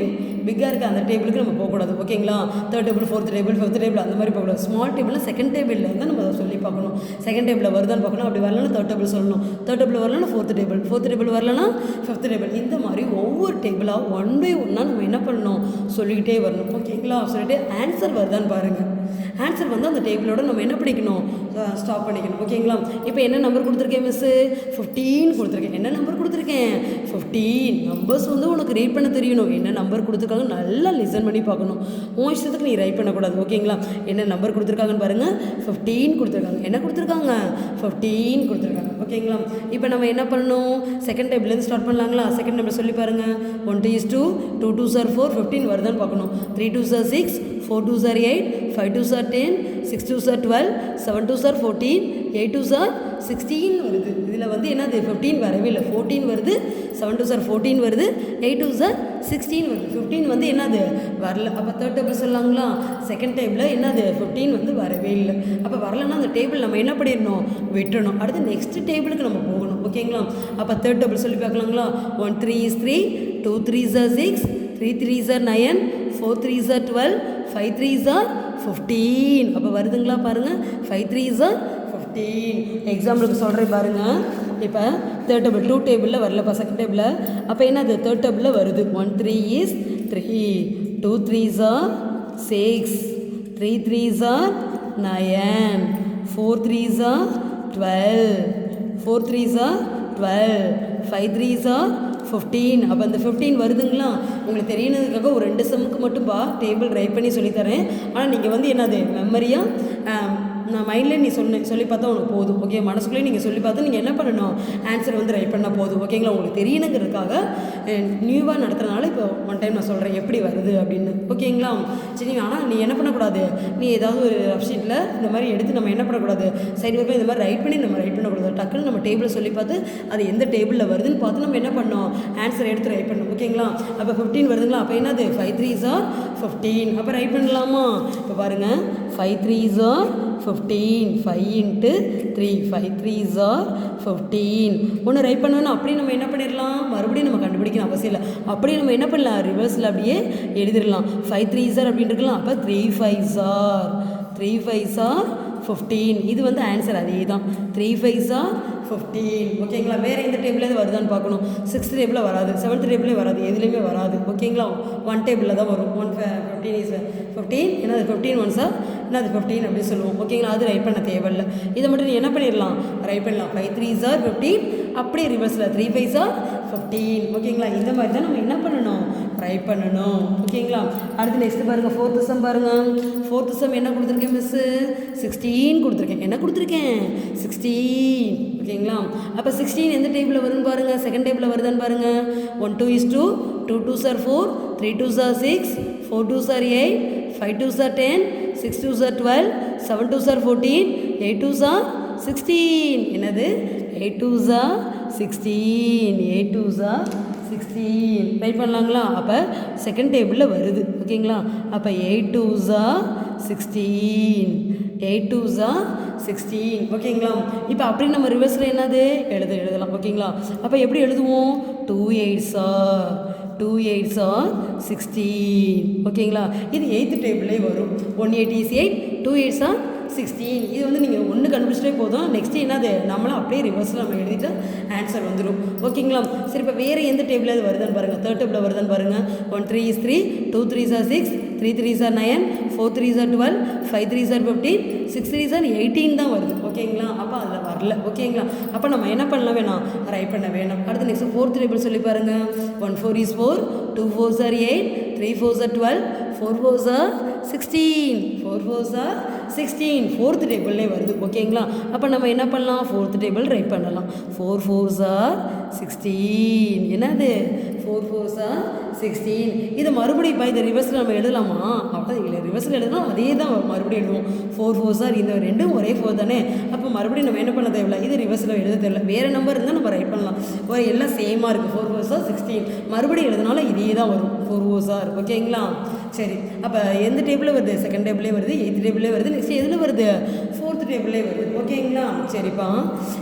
பிக்காக இருக்க அந்த டேபிளுக்கு நம்ம போகக்கூடாது. ஓகேங்களா. Third table, fourth table, fifth table அந்த மாதிரி போகக்கூடாது. ஸ்மால் டேபிளில் செகண்ட் டேபிளில் இருந்தால் நம்ம அதை சொல்லி பார்க்கணும். செகண்ட் டேபிளில் வருதான்னு பார்க்கணும். அப்படி வரலன்னா தேர்ட் டேபிள் சொல்லணும். தேர்ட் டேபிள் வரலன்னா ஃபோர்த் டேபிள் வரலன்னா ஃபிஃப்த் டேபிள். இந்த மாதிரி ஒவ்வொரு டேபிளாக 1 by 1 நம்ம என்ன பண்ணணும், சொல்லிக்கிட்டே வரணும். ஓகேங்களா. சொல்லிட்டு ஆன்சர் வருதான்னு பாருங்கள். ஆன்சர் வந்து அந்த டேபிளோட நம்ம என்ன பண்ணிக்கணும், ஸ்டாப் பண்ணிக்கணும். ஓகேங்களா. இப்போ என்ன நம்பர் கொடுத்துருக்கேன் மிஸ்ஸு, 15 கொடுத்துருக்கேன். என்ன நம்பர் கொடுத்துருக்கேன், 15. நம்பர்ஸ் வந்து உனக்கு ரீட் பண்ண தெரியணும். என்ன நம்பர் கொடுத்துருக்காங்க நல்லா லிசன் பண்ணி பார்க்கணும். உன் இஷ்டத்துக்கு நீ ரைட் பண்ணக்கூடாது. ஓகேங்களா. என்ன நம்பர் கொடுத்துருக்காங்கன்னு பாருங்கள். 15 கொடுத்துருக்காங்க. என்ன கொடுத்துருக்காங்க, 15 கொடுத்துருக்காங்க. ஓகேங்களா. இப்போ நம்ம என்ன பண்ணணும், செகண்ட் டேபிள்லேருந்து ஸ்டார்ட் பண்ணலாங்களா. செகண்ட் டேபிள் சொல்லி பாருங்கள். 1 2 is 2, 2 2s are 4, 15 வருதான்னு பார்க்கணும். 3 2s are 6, 4 2s are 8, 5 2s are 10, 6 2s are 12, 7 2s are 14, 8 2s are 16 வருது. இதில் வந்து என்னது 15 வரவே இல்லை, 14 வருது. 7 2s are 14 வருது. 8 2s are 16 வருது. 15 வந்து என்னது வரல. அப்போ தேர்ட் டேபிள் சொல்லலாங்களா. செகண்ட் டேபிளில் என்னது 15 வந்து வரவே இல்லை. அப்போ வரலன்னா அந்த டேபிள் நம்ம என்ன பண்ணிடணும், விட்டுறணும். அடுத்து நெக்ஸ்ட் டேபிளுக்கு நம்ம போகணும். ஓகேங்களா. அப்போ தேர்ட் டேபிள் சொல்லி பார்க்கலாங்களா. 1 3 is 3, 2 3s are 6, 3 3s are 9, 4 3s are 12, 5 3s are 15. அப்போ வருதுங்களா பாருங்கள். 5 3s are 15. எக்ஸாம்பிளுக்கு சொல்கிறேன் பாருங்கள். இப்போ தேர்ட் டேபிள் 2 டேபிளில் வரலப்பா செகண்ட் டேபிளில். அப்போ என்னது தேர்ட் டேபிளில் வருது. 1 3 is 3, 2 3s are 6, 3 3s are 9, 4 3s are 12, 4 3s are 12, 5 3s are 15. அப்போ அந்த 15 வருதுங்களா. உங்களுக்கு தெரியணுதுக்காக ஒரு 2 சம்முக்கு மட்டும் டேபிள் ரைட் பண்ணி சொல்லித்தரேன். ஆனால் நீங்கள் வந்து என்னது மெமரியாக நான் மைண்ட்லேயே நீ சொல்லி பார்த்தா உனக்கு போதும். ஓகே, மனசுக்குள்ளேயே நீங்கள் சொல்லி பார்த்து நீங்கள் என்ன பண்ணணும், ஆன்சர் வந்து ரைட் பண்ணால் போதும். ஓகேங்களா, உங்களுக்கு தெரியணுங்கிறதுக்காக நியூவாக நடத்துறதுனால இப்போ ஒன் டைம் நான் சொல்கிறேன் எப்படி வருது அப்படின்னு. ஓகேங்களா, சரி. ஆனால் நீ என்ன பண்ணக்கூடாது, நீ ஏதாவது ஒரு ரஃப் ஷீட்டில் இந்த மாதிரி எடுத்து நம்ம என்ன பண்ணக்கூடாது, சைடு ஒர்க்கில் இந்த மாதிரி ரைட் பண்ணி நம்ம ரைட் பண்ணக்கூடாது. டக்குன்னு நம்ம டேபிளை சொல்லி பார்த்து அது எந்த டேபிளில் வருதுன்னு பார்த்து நம்ம என்ன பண்ணோம், ஆன்சர் எடுத்து ரைட் பண்ணணும். ஓகேங்களா, அப்போ 15 வருதுங்களா, அப்போ என்னது 5 3s are 15. அப்போ ரைட் பண்ணலாமா, இப்போ பாருங்கள் 5 3s are 15, 5 into 3, 5 3s are 15. ஒன்று ரைட் பண்ணோன்னா அப்படியே நம்ம என்ன பண்ணிடலாம், மறுபடியும் நம்ம கண்டுபிடிக்கணும் அவசியம் இல்லை. அப்படியே நம்ம என்ன பண்ணலாம், ரிவர்ஸில் அப்படியே எழுதிடலாம். 5 3s are அப்படின்னு இருக்கலாம். அப்போ 3 5s are 15. இது வந்து ஆன்சர் அதே தான், 3 5s are 15. ஓகேங்களா, வேறு எந்த டேபிளில் வருதான்னு பார்க்கணும். 6th டேபிளில் வராது, 7th டேபிளே வராது, எதுலேயுமே வராது. ஓகேங்களா, 1 டேபிளில் தான் வரும். 15 is 15. என்னது 15 1s are என்னது 15 அப்படின்னு சொல்லுவோம். ஓகேங்களா, அது ரைட் பண்ண தேவையில்லை. இதை மட்டும் நீ என்ன பண்ணிடலாம், ரைட் பண்ணலாம். 5 3s are 15. அப்படியே ரிவர்ஸில் 3 5s are 15. ஓகேங்களா, இந்த மாதிரி தான் நம்ம என்ன பண்ணணும், ரைட் பண்ணணும். ஓகேங்களா, அடுத்து நெக்ஸ்ட் பாருங்கள், 4th sum பாருங்கள். 4th sum என்ன கொடுத்துருக்கேன் மிஸ்ஸு, 16 கொடுத்துருக்கேன். என்ன கொடுத்துருக்கேன், 16. ஓகேங்களா, அப்போ 16 எந்த டேபிளில் வரும்னு பாருங்கள், செகண்ட் டேபிளில் வருதான்னு பாருங்கள். 1 2 is 2, 2 2s are 4, 3 2s are 6, 4 2s are 8, 5 2s are 10, 6 2s are 12, 7 2s are 14, 8 2s are 16. என்னது 8 2s are 16, 8 2s are 16. Right பண்ணலாங்களா, அப்போ செகண்ட் டேபிளில் வருது. ஓகேங்களா, அப்போ 8 2s are 16, 8 2s are 16. ஓகேங்களா, இப்போ அப்படி நம்ம ரிவர்ஸில் என்னது எழுதலாம். ஓகேங்களா, அப்போ எப்படி எழுதுவோம், 2 8s are 16. ஓகேங்களா, இது 8th டேபிளே வரும். 1 8 is 8, 2 8s are 16. இது வந்து நீங்கள் ஒன்று கண்டுபிடிச்சிட்டே போதும். நெக்ஸ்ட்டு என்னது, நம்மளும் அப்படியே ரிவர்ஸில் நம்ம எழுதிட்டு ஆன்சர் வந்துடும். ஓகேங்களா, சரி. இப்போ வேறு எந்த டேபிளில் அது வருதான்னு பாருங்கள், 3rd டேபிளில் வருதான்னு பாருங்கள். 1 3 is 3, 2 3s are 6, 3 3s are 9, 4 3s are 12, 5 3s are 15, 6 3s are 18 தான் வருது. ஓகேங்களா, அப்போ அதில் வரல. ஓகேங்களா, அப்போ நம்ம என்ன பண்ணலாம், வேணாம் ரைட் பண்ண வேணாம். அடுத்து நெக்ஸ்ட் 4th டேபிள் சொல்லி பாருங்கள். 1 4 is 4, 2 4s are 8, 3 4s are 12, 4 4s are 16, 4 4s are 16. 4th டேபிள்லே வருது. ஓகேங்களா, அப்போ நம்ம என்ன பண்ணலாம், 4th டேபிள் ரைட் பண்ணலாம். 4 4s are 16. என்னது 4 4s are 16. இதை மறுபடியும் இப்போ இதை ரிவர்ஸில் நம்ம எழுதலாமா, அப்போ இல்லை, ரிவர்ஸில் எழுதலாம், அதே தான் மறுபடியும் எழுதுவோம். 4 4s are இந்த ரெண்டும் ஒரே 4 தானே, அப்போ மறுபடியும் நம்ம என்ன பண்ண தேவையில்லை, இது ரிவர்ஸில் எழுத தேவையில்லை. வேறு நம்பர் இருந்தால் நம்ம ரைட் பண்ணலாம். எல்லாம் சேமாக இருக்குது. 4 4s are 16. மறுபடியும் எழுதுனால இதே தான் வரும், 4 4s are. ஓகேங்களா, சரி. அப்போ எந்த டேபிளில் வருது, செகண்ட் டேபிளே வருது, 8th டேபிளே வருது. நெக்ஸ்ட் எதில் வருது, 4th டேபிளே வருது. ஓகேங்களா, சரிப்பா.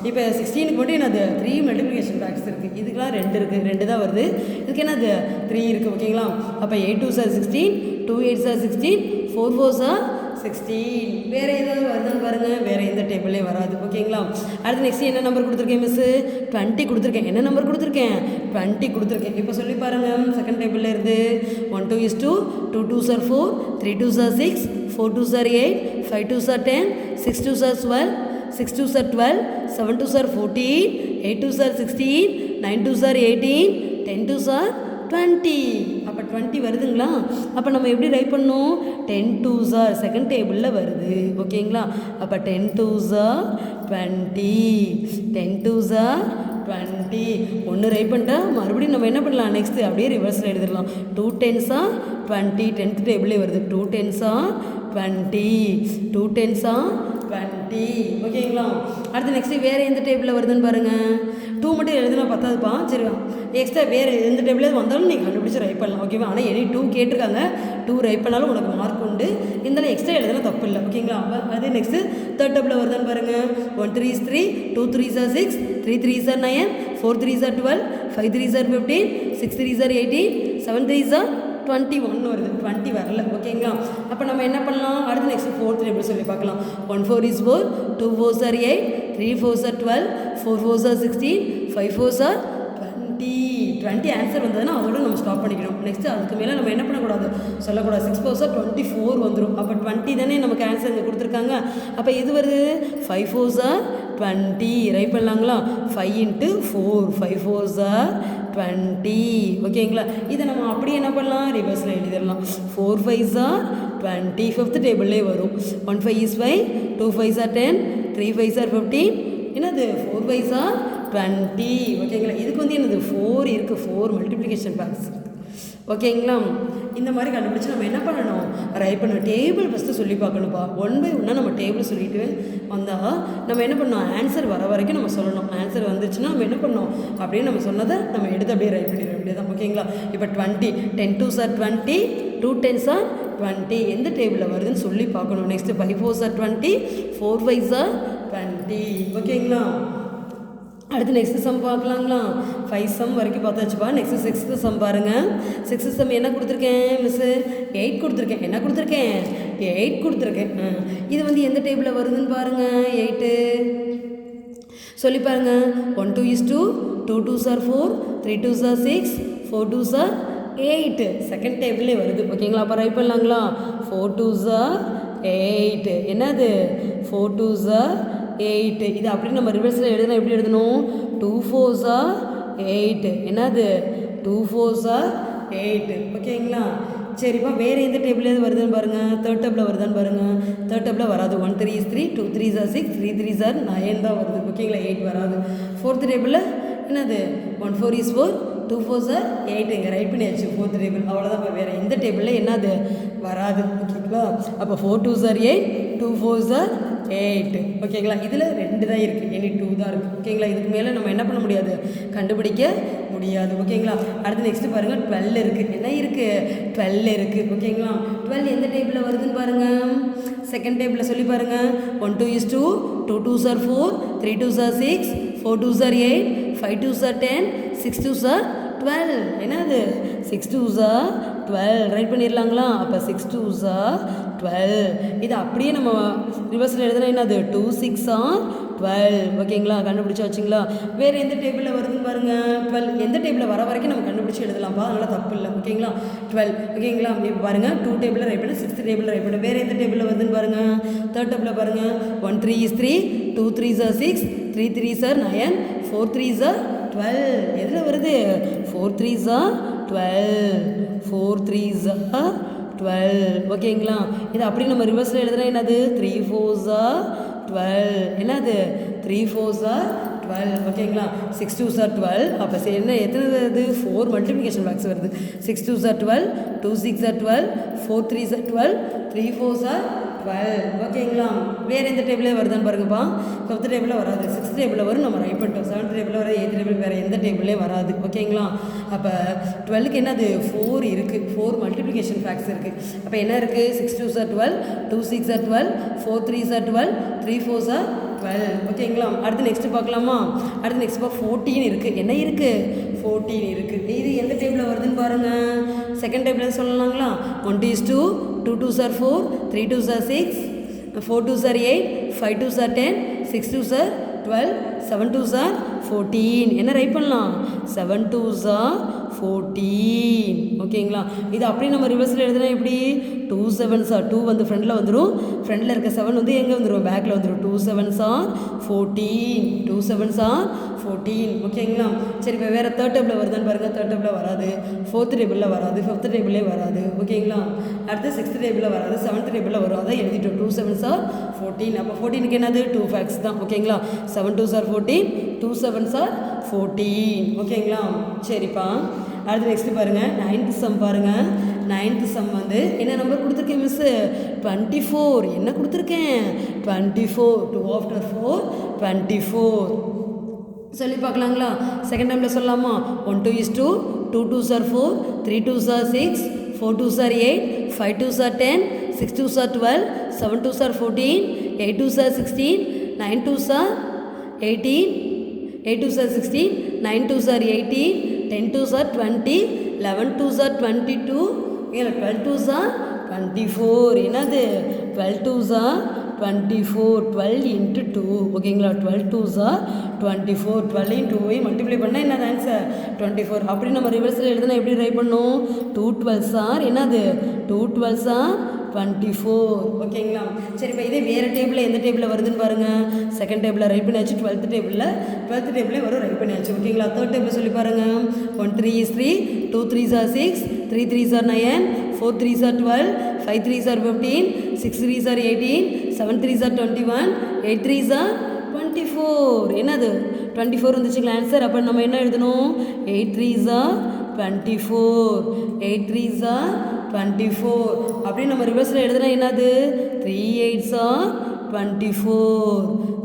இப்போ 16க்கு மட்டும் என்னது 3 மல்டிப்ளிகேஷன் ஃபேக்ட்ஸ் இருக்குது. இதுக்கெலாம் 2 இருக்குது, 2 தான் வருது. இதுக்கு என்னது 3 இருக்குது. ஓகேங்களா, அப்போ 8 2s are 16, 2 8s are 16, 4 4s are 16. வேறு ஏதாவது வருதான்னு பாருங்கள், வேறு எந்த டேபிளே வராது. ஓகேங்களா, அடுத்து நெக்ஸ்ட் என்ன நம்பர் கொடுத்துருக்கேன் மிஸ்ஸு, 20 கொடுத்துருக்கேன். என்ன நம்பர் கொடுத்துருக்கேன், 20 கொடுத்துருக்கேன். இப்போ சொல்லி பாருங்கள், செகண்ட் டேபிளில் இருந்து 1 2 is 2, 2 2s are 4, 3 2s are 6, 4 2s are 8, 5 2s are 10, 6 2s are 12, 6 2s are 12, 7 2s are 14, 8 2s are 16, 9 2s are 18, 10 2s are 20. அப்போ 20 வருதுங்களா, அப்போ நம்ம எப்படி ரைட் பண்ணோம், 10 2s are செகண்ட் டேபிளில் வருது. ஓகேங்களா, அப்போ 10 2s are 20, 10 2s are 20. ஒன்று ரைட் பண்ணிட்டா மறுபடியும் நம்ம என்ன பண்ணலாம், நெக்ஸ்ட்டு அப்படியே ரிவர்ஸில் எழுதிடலாம். 2 10s are 20, 10th டேபிளே வருது. 2 10s are 20, 2 10s are 20. ஓகேங்களா, அடுத்து நெக்ஸ்ட்டு வேறு எந்த டேபிளில் வருதுன்னு பாருங்கள். 2 மட்டும் எழுதுனா பத்தாதுப்பா, சரி. எக்ஸ்ட்ரா வேறு எந்த டேபிளில் வந்தாலும் நீங்கள் கண்டுபிடிச்சி ரைட் பண்ணலாம். ஓகேவா, ஆனால் எனி 2 கேட்டிருக்காங்க, 2 ரைட் பண்ணாலும் உனக்கு மார்க் உண்டு. இருந்தாலும் எக்ஸ்ட்ரா எழுதுனா தப்பு இல்லை. ஓகேங்களா, அதே நெக்ஸ்ட்டு 3rd டேபிளில் வருதான்னு பாருங்கள். 1 3 is 3, 2 3s are 6, 3 3s are 9, 4 3s are 12, 5 3s are 15, 6 3s are 18, 7 3s are 21 வருது. 20 வரல. ஓகேங்களா, அப்போ நம்ம என்ன பண்ணலாம், அடுத்து நெக்ஸ்ட் 4th டேபிள் சொல்லி பார்க்கலாம். 1 4 is 4, 2 4s are 8, 3 4s are 12, 4 4s are 16, 5 4s are 20 answer வந்ததுன்னா அதோட நம்ம ஸ்டாப் பண்ணிக்கணும். நெக்ஸ்ட்டு அதுக்கு மேலே நம்ம என்ன பண்ணக்கூடாது, சொல்லக்கூடாது. 6 4s are 24 வந்துடும். அப்போ 20 தானே நமக்கு ஆன்சர் இங்கே கொடுத்துருக்காங்க. அப்போ இது வருது 5 4s are 20. ரைட் பண்ணலாங்களா, 5 into 4, 5 4s are 20. ஓகேங்களா, இதை நம்ம அப்படியே என்ன பண்ணலாம், ரிவர்ஸில் எழுதிடலாம். 4 5s are 20. 5th டேபிள்லே வரும். 1 5 is 5, 2 5s are 10, 3 5s are 15, என்னது 4 5s are 20. ஓகேங்களா, இதுக்கு வந்து என்னது 4 இருக்குது, 4 மல்டிப்ளிகேஷன் ஃபேக்ட்ஸ். ஓகேங்களா, இந்த மாதிரி கண்டுபிடிச்சி நம்ம என்ன பண்ணணும், ரைட் பண்ணணும். டேபிள் ஃபஸ்ட்டு சொல்லி பார்க்கணும்ப்பா. 1 by 1 நம்ம டேபிள் சொல்லிட்டு வந்தால் நம்ம என்ன பண்ணணும், ஆன்சர் வர வரைக்கும் நம்ம சொல்லணும். ஆன்சர் வந்துச்சுன்னா நம்ம என்ன பண்ணணும், அப்படியே நம்ம சொன்னதை நம்ம எடுத்து அப்படியே ரைட் பண்ணிட வேண்டியதான். ஓகேங்களா, இப்போ 20, 10 2s are 20, 2 10s are 20 எந்த டேபிளில் வருதுன்னு சொல்லி பார்க்கணும். Next 5 4s are 20, 4 5s are 20. ஓகேங்களா, அடுத்து நெக்ஸ்ட் சம் பார்க்கலாங்களா. 5 சம் வரைக்கும் பார்த்தாச்சுப்பா. நெக்ஸ்ட்டு 6th சம் பாருங்கள். 6th சம் என்ன கொடுத்துருக்கேன் மிஸ்ஸு, 8 கொடுத்துருக்கேன். என்ன கொடுத்துருக்கேன், 8 கொடுத்துருக்கேன். இது வந்து எந்த டேபிளில் வருதுன்னு பாருங்கள். 8 சொல்லி பாருங்கள். 1 2 is 2, 2 2s are 4, 3 2s are 6, 4 2s are 8. Second டேபிளே வருது. ஓகேங்களா, அப்போ ரைட் பண்ணலாங்களா. 4 2s are 8. என்னது 4 2s are 8. இது அப்படி நம்ம ரிவர்ஸில் எழுதுனா எப்படி எழுதணும், 2 4s are 8. என்னது 2 4s are 8. ஓகேங்களா, சரிப்பா. வேறு எந்த டேபிள் எது வருதுன்னு பாருங்கள். தேர்ட் டேபிளில் வருதான்னு பாருங்கள். தேர்ட் டேபிளில் வராது. 1 3 is 3, 2 3s are 6, 3 3s are 9 தான் வருது. ஓகேங்களா, 8 வராது. ஃபோர்த் டேபிளில் என்னது 1 4 is 4, 2 4s are 8. இங்கே ரைட் பண்ணியாச்சு ஃபோர்த் டேபிள். அவ்வளோதான், வேறு எந்த டேபிளில் என்னது வராது. ஓகேங்களா, அப்போ 4 2s are 8, 2 4s are 8. ஓகேங்களா, இதில் 2 தான் இருக்குது, இனி 2 தான் இருக்குது. ஓகேங்களா, இதுக்கு மேலே நம்ம என்ன பண்ண முடியாது, கண்டுபிடிக்க முடியாது. ஓகேங்களா, அடுத்து நெக்ஸ்ட்டு பாருங்கள். 12 இருக்குது. என்ன இருக்குது, 12 இருக்குது. ஓகேங்களா, 12 எந்த டேபிளில் வருதுன்னு பாருங்கள். செகண்ட் டேபிளில் சொல்லி பாருங்கள். 1 2 is 2, 2 2s are 4, 3 2s are 6, 4 2s are 8, 5 2s are 10, 6 2s are 12. என்னது 6 2s are 12. ரைட் பண்ணிடலாங்களா. அப்போ 6 2s are 12. இது அப்படியே நம்ம ரிவர்ஸில் எழுதுனா என்னது 2 6s are 12. ஓகேங்களா, கண்டுபிடிச்சா வச்சுங்களா. வேறு எந்த டேபிளில் வருதுன்னு பாருங்கள். 12 எந்த டேபிளில் வர வரைக்கும் நம்ம கண்டுபிடிச்சி எழுதலாம்ப்பா, அதனால் தப்பு இல்லை. ஓகேங்களா, 12. ஓகேங்களா, இப்போ பாருங்கள் 2 டேபிளில் ரைட் பண்ணி 6th டேபிளில் ரைட் பண்ணி. வேறு எந்த டேபிளில் வருதுன்னு பாருங்கள். தேர்ட் டேபிளில் பாருங்கள். 1 3 is 3, 2 3s are 6, 3 3s are 9, 4 3s are 12. எதில் வருது, 4 3s are 12, 4 3s are 12. ஓகேங்களா, இது அப்படி நம்ம ரிவர்ஸில் எழுதுனா என்னது 3 4s are 12. என்னது 3 4s are 12. ஓகேங்களா, 6 2s are 12. அப்போ சரி, என்ன எத்தனை இது 4 மல்டிப்ளிகேஷன் ஃபேக்ட்ஸ் வருது. 6 2s are 12, 2 6 are 12, 4 3s are 12, 3 4s are 12. ஓகேங்களா, வேறு எந்த டேபிளில் வருதுன்னு பாருங்கப்பா. 5th டேபிளில் வராது. 6th டேபிளில் வரும், நம்ம ரைட் பண்ணிட்டோம். 7th டேபிளில் வராது. 8th டேபிள் வேறு எந்த டேபிள்லேயும் வராது. ஓகேங்களா, அப்போ 12க்கு என்னது 4 இருக்குது, 4 மல்டிப்ளிகேஷன் ஃபேக்ட்ஸ் இருக்குது. அப்போ என்ன இருக்குது, 6 2s are 12, 2 6 are 12, 4 3s are 12, 3 4s are 12. ஓகேங்களா, அடுத்து நெக்ஸ்ட்டு பார்க்கலாமா. அடுத்து நெக்ஸ்ட் 14 இருக்குது. என்ன இருக்குது, 14 இருக்குது. இது எந்த டேபிளில் வருதுன்னு பாருங்கள். செகண்ட் டேபிளில் சொல்லலாங்களா. 1 2 is 2, 2 2s are 4, 3 2s are 6, 4 2s are 8, 5 2s are 10, 6 2s are 12, 7 2s are 14. என்ன ரைட் பண்ணலாம், 7 2s are 14. ஓகேங்களா, இது அப்படியே நம்ம ரிவர்ஸில் எழுதுனா எப்படி, 2 7s are 2 வந்து ஃப்ரண்டில் வந்துடும். ஃப்ரண்டில் இருக்க 7 வந்து எங்கே வந்துடும், பேக்கில் வந்துடும். 2 7s are 14, 2 7s are 14. ஓகேங்களா, சரி. இப்போ வேறு தேர்ட் டேபிளில் வருதுன்னு பாருங்கள். தேர்ட் டேபிளில் வராது. ஃபோர்த் டேபிளில் வராது. 5th டேபிளே வராது. ஓகேங்களா, அடுத்து 6th டேபிளில் வராது. 7th டேபிளில் வரும். அதான் எழுதிட்டோம். 2 7s are 14. அப்போ 14க்கு என்னது 2 ஃபேக்ட்ஸ் தான். ஓகேங்களா, 7 2s are 14, 2 7s are 14. ஓகேங்களா, சரிப்பா. அடுத்து நெக்ஸ்ட்டு பாருங்கள். 9th சம் பாருங்கள். 9th சம் வந்து என்ன நம்பர் கொடுத்துருக்கேன் மிஸ்ஸு, 24. என்ன கொடுத்துருக்கேன், 24. 2 after 4 24. சொல்லி பார்க்கலாங்களா. செகண்ட் டைமில் சொல்லலாமா. 1 2 is 2, 2 2s are 4, 3 2s are 6, 4 2s are 8, 5 2s are 10, 6 2s are 12, 7 2s are 14, 8 2s are 16, 9 2s are 18, 8 2s are 16, 9 2s are 18, 10 2s are 20, 11 2s are 22, 12 2s are 24. என்னது 12 2s are 24. 12 into 2. ஓகேங்களா, 12 2s are 24. 12 into 2 multiply பண்ணால் என்னது answer 24. அப்படி நம்ம ரிவர்ஸில் எழுதுனா எப்படி right பண்ணோம், 2 12s are என்னது 2 12s are 24. ஓகேங்களா, சரி. இப்போ இதே வேறு டேபிளில் எந்த டேபிளில் வருதுன்னு பாருங்கள். செகண்ட் டேபிளில் ரைட் பண்ணியாச்சு. 12th டேபிளில் வரும், ரைட் பண்ணியாச்சு. ஓகேங்களா, தேர்ட் டேபிள் சொல்லி பாருங்கள். 1 3 is 3, 2 3s are 6, 3 3s are 9, 4 3s are 12, 5 3s are 15, 6 3s are 18, 7 3s are 21, 8 3s are 24. என்னது 24 வந்துச்சுங்களா ஆன்சர். அப்போ நம்ம என்ன எழுதணும்? 8 3s are 24, 8 3s are 24. அப்படியே நம்ம ரிவர்ஸில் எழுதுனா என்னது? 3 8s are 24,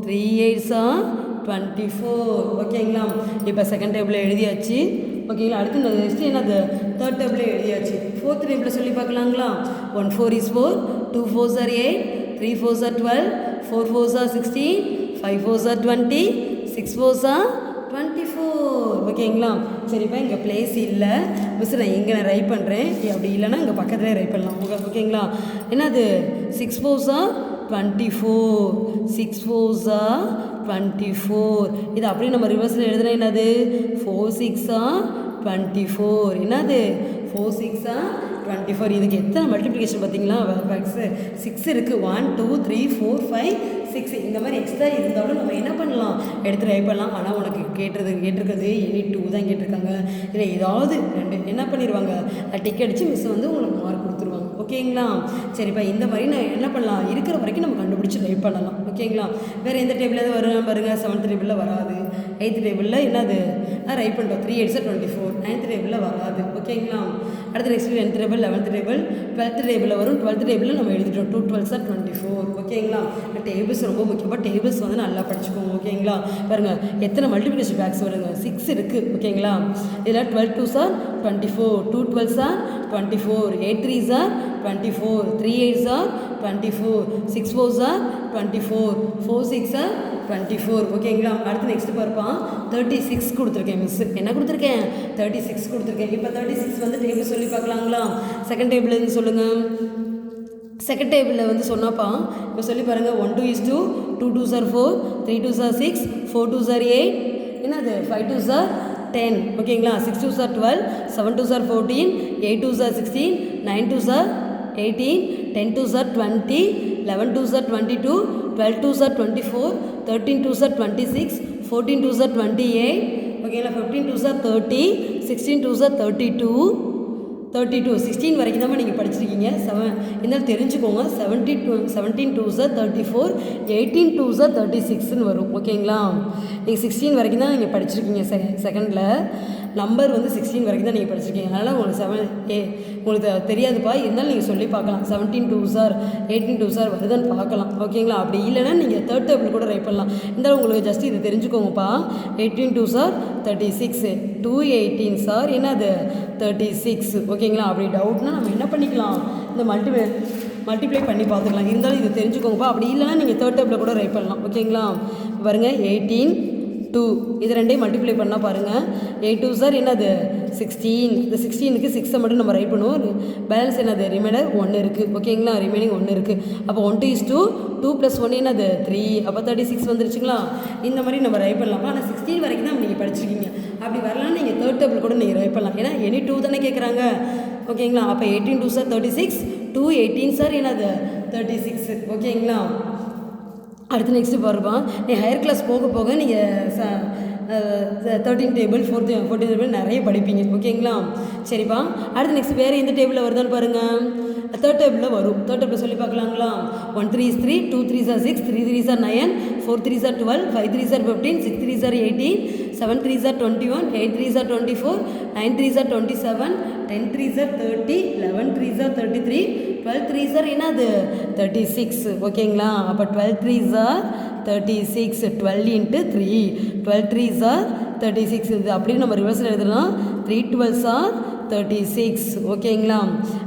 3 8s are 24. ஓகேங்களா? இப்போ செகண்ட் டேபிளில் எழுதியாச்சு. ஓகேங்களா? அடுத்து நெக்ஸ்ட் என்னது? தேர்ட் டேபிளில் எழுதியாச்சு. ஃபோர்த் டேபிளில் சொல்லி பார்க்கலாங்களா? 1 4 is 4, 2 4s are 8, 3 4s are 12, 4 4s are 16, 5 4s are 20, 6 4s are 24. ஓகேங்களா? சரிப்பா, இங்கே பிளேஸ் இல்லை மிஸ், நான் இங்கே நான் ரைட் பண்ணுறேன். அப்படி இல்லைன்னா இங்கே பக்கத்துலேயே ரைட் பண்ணலாம். ஓகேங்களா? என்னது? 6 4s are 24, 6 4s are 24. இது அப்படியே நம்ம ரிவர்ஸில் எழுதுனா என்னது? 4 6 are 24. என்னது? 4 6 are 24. இதுக்கு எத்தனை மல்டிப்ளிகேஷன் பார்த்தீங்களா? ஃபேக்ட்ஸு 6 இருக்குது. 1 2 3 4 5 6. இந்த மாதிரி எக்ஸ்ட்ரா இருந்தாலும் நம்ம என்ன பண்ணலாம்? எடுத்து ட்ரை பண்ணலாம். ஆனால் உனக்கு கேட்டிருக்கிறது எனி 2 தான் கேட்டிருக்காங்க. இல்லை ஏதாவது ரெண்டு என்ன பண்ணிடுவாங்க? டிக் அடித்து மிஸ் வந்து உங்களுக்கு மார்க் கொடுத்துருவாங்க. ஓகேங்களா? சரிப்பா, இந்த மாதிரி நான் என்ன பண்ணலாம்? இருக்கிற வரைக்கும் நம்ம கண்டுபிடிச்சி ட்ரை பண்ணலாம். ஓகேங்களா? வேறு எந்த டேபிள் எதாவது வரும் பாருங்கள். 7th டேபிளில் வராது. 8th டேபிளில் என்னது? ரைட் பண்ணுறோம். 3 8s are 24. 9th டேபிளில் வராது. ஓகேங்களா? அடுத்து next 10th table, 11th table, 12th டேபிளில் வரும். 12th டேபிளில் நம்ம எழுதிட்டோம். 2 12s are 24. ஓகேங்களா? டேபிள்ஸ் ரொம்ப முக்கியமாக டேபிள்ஸ் வந்து நல்லா படிச்சுக்கோங்க. ஓகேங்களா? பாருங்கள் எத்தனை மல்டிப்ளிகேஷன் ஃபேக்ட்ஸ் வருங்க? 6 இருக்குது. ஓகேங்களா? இதில் 12 2s are 24, 2 12s are 24, 8 3s are 24, 3 8s are 24, 6 4s are 24, 4 6 are 24. ஓகேங்களா? அடுத்து நெக்ஸ்ட் பார்ப்போம். 36 கொடுத்துருக்கேன் மிஸ். என்ன கொடுத்துருக்கேன்? 36 கொடுத்துருக்கேன். இப்போ 36 வந்து டேபிள் சொல்லி பார்க்கலாங்களா? செகண்ட் டேபிள் இருந்து சொல்லுங்கள். செகண்ட் டேபிளில் வந்து சொன்னாப்பா இப்போ சொல்லி பாருங்கள். 1 2 is 2, 2 2s are 4, 3 2s are 6, 4 2s are 8, என்னது 5 2s are 10. ஓகேங்களா? 6 2s are 12, 7 2s are 14, 8 2s are 16, 9 2s are 18, 10 2s are 20, 11 2s are 22, 12 2s are 24, 13 2s are 26, 14 2s are 28. ஓகேங்களா? 15 2s are 30, 16 2s are 32, 16 வரைக்கும் தான் நீங்கள் படிச்சிருக்கீங்க. இருந்தாலும் தெரிஞ்சுக்கோங்க. 17 2s are 34, 18 2s are 36ன்னு வரும். ஓகேங்களா? நீங்கள் 16 வரைக்கும் தான் நீங்கள் படிச்சிருக்கீங்க. செகண்டில் நம்பர் வந்து 16 வரைக்கும் தான் நீங்கள் படிச்சிருக்கீங்க. அதனால் உங்களுக்கு உங்களுக்கு தெரியாதுப்பா. இருந்தாலும் நீங்கள் சொல்லி பார்க்கலாம். 17 2s are 18 2s are வருதுன்னு பார்க்கலாம். ஓகேங்களா? அப்படி இல்லைன்னா நீங்கள் தேர்ட் டேபிள் கூட ட்ரை பண்ணலாம். இருந்தாலும் உங்களுக்கு ஜஸ்ட் இது தெரிஞ்சுக்கோங்கப்பா. 18 2s are 36, 2 18s are என்னது 36. ஓகேங்களா? அப்படி டவுட்னா நம்ம என்ன பண்ணிக்கலாம்? இந்த மல்டிப்ளை பண்ணி பார்த்துக்கலாம். இருந்தாலும் இது தெரிஞ்சுக்கோங்கப்பா. அப்படி இல்லைன்னா நீங்கள் தேர்ட் டேபிளில் கூட ட்ரை பண்ணலாம். ஓகேங்களா? பாருங்கள் 18 2 இது ரெண்டையும் மல்டிப்ளை பண்ணால் பாருங்கள். 8 2s are என்னது 16. இந்த 16க்கு 6 மட்டும் நம்ம ரைட் பண்ணுவோம். பேலன்ஸ் என்னது? ரிமைண்டர் 1 இருக்குது. ஓகேங்களா? ரிமைனிங் 1 இருக்குது. அப்போ 1 2 is 2, 2 + 1 என்னது 3. அப்போ 36 வந்துருச்சுங்களா? இந்த மாதிரி நம்ம ரைட் பண்ணலாமா? ஆனால் 16 வரைக்கும் தான் நீங்கள் படிச்சிருக்கீங்க. அப்படி வரலாம் நீங்கள் தேர்ட் டேபிள் கூட நீங்கள் ரைட் பண்ணலாம். ஏன்னா எனி 2 தானே கேட்குறாங்க. ஓகேங்களா? அப்போ 18 2s are 36, 2 18s are என்னது 36. ஓகேங்களா? அடுத்து நெக்ஸ்ட்டு பாருப்போம். நீ ஹையர் கிளாஸ் போக போக நீங்கள் 13 டேபிள் 14 டேபிள் நிறைய படிப்பீங்க. ஓகேங்களா? சரிப்பா. அடுத்து நெக்ஸ்ட் வேறு எந்த டேபிளில் வருதான்னு பாருங்கள். தேர்ட் டேபிளில் வரும். தேர்ட் டேபிள் சொல்லி பார்க்கலாங்களா? 1 3 is 3, 2 3s are 6, 3 3s are 9, 4 3s are 12, 5 3s are 15, 6 3s are 18, 7 3s are 21, 8 3s are 24, 9 3s are 27, 10 3s are 30, 11 3s are 33, 12 3s are என்னது 36. ஓகேங்களா? அப்போ 12 3s are 36, 12 into 3, 12 3s are 36. இது அப்படியே நம்ம ரிவர்ஸில் எழுதலாம். 3 12s are 36. ஓகேங்களா?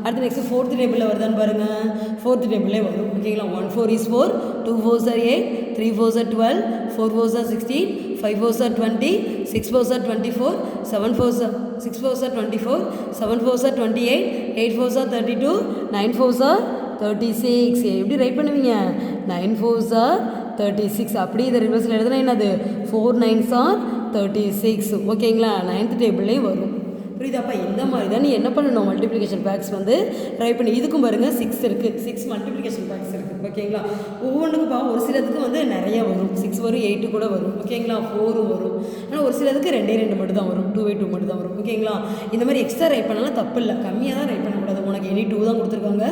அடுத்து நெக்ஸ்ட் ஃபோர்த் டேபிளில் வருதான்னு பாருங்கள். ஃபோர்த் டேபிளே வரும். ஓகேங்களா? 1 4 is 4, 2 4s are 8, 3 4s are 12, 4 4s are 16, 5 4s are 20, 6 4s are 24, 6 4s are 24, 7 4s are 28, 8 4s are 32, 9 4s are 36. எப்படி ரைட் பண்ணுவீங்க? 9 4s are 36. அப்படி இதை ரிவர்ஸில் எழுதுனா என்னது 4 9s are 36. ஓகேங்களா? 9th டேபிள்லேயும் வரும். புரியுதாப்பா? இந்த மாதிரி தான் நீ என்ன பண்ணணும், மல்டிப்ளிகேஷன் ஃபேக்ட்ஸ் வந்து ரைட் பண்ணி. இதுக்கும் பாருங்கள் 6 இருக்குது, 6 மல்டிப்ளிகேஷன் ஃபேக்ட்ஸ் இருக்குது. ஓகேங்களா? ஒவ்வொன்றுக்குப்பா ஒரு சிலதுக்கு வந்து நிறைய வரும், 6 வரும், 8 கூட வரும். ஓகேங்களா? 4 வரும். ஆனால் ஒரு சிலதுக்கு 2 மட்டும் தான் வரும், 2/2 மட்டும் தான் வரும். ஓகேங்களா? இந்த மாதிரி எக்ஸ்ட்ரா ரைட் பண்ணாலும் தப்பு இல்லை, கம்மியாக தான் ரைட் பண்ணக்கூடாது. உனக்கு எனி 2 தான் கொடுத்துருக்காங்க,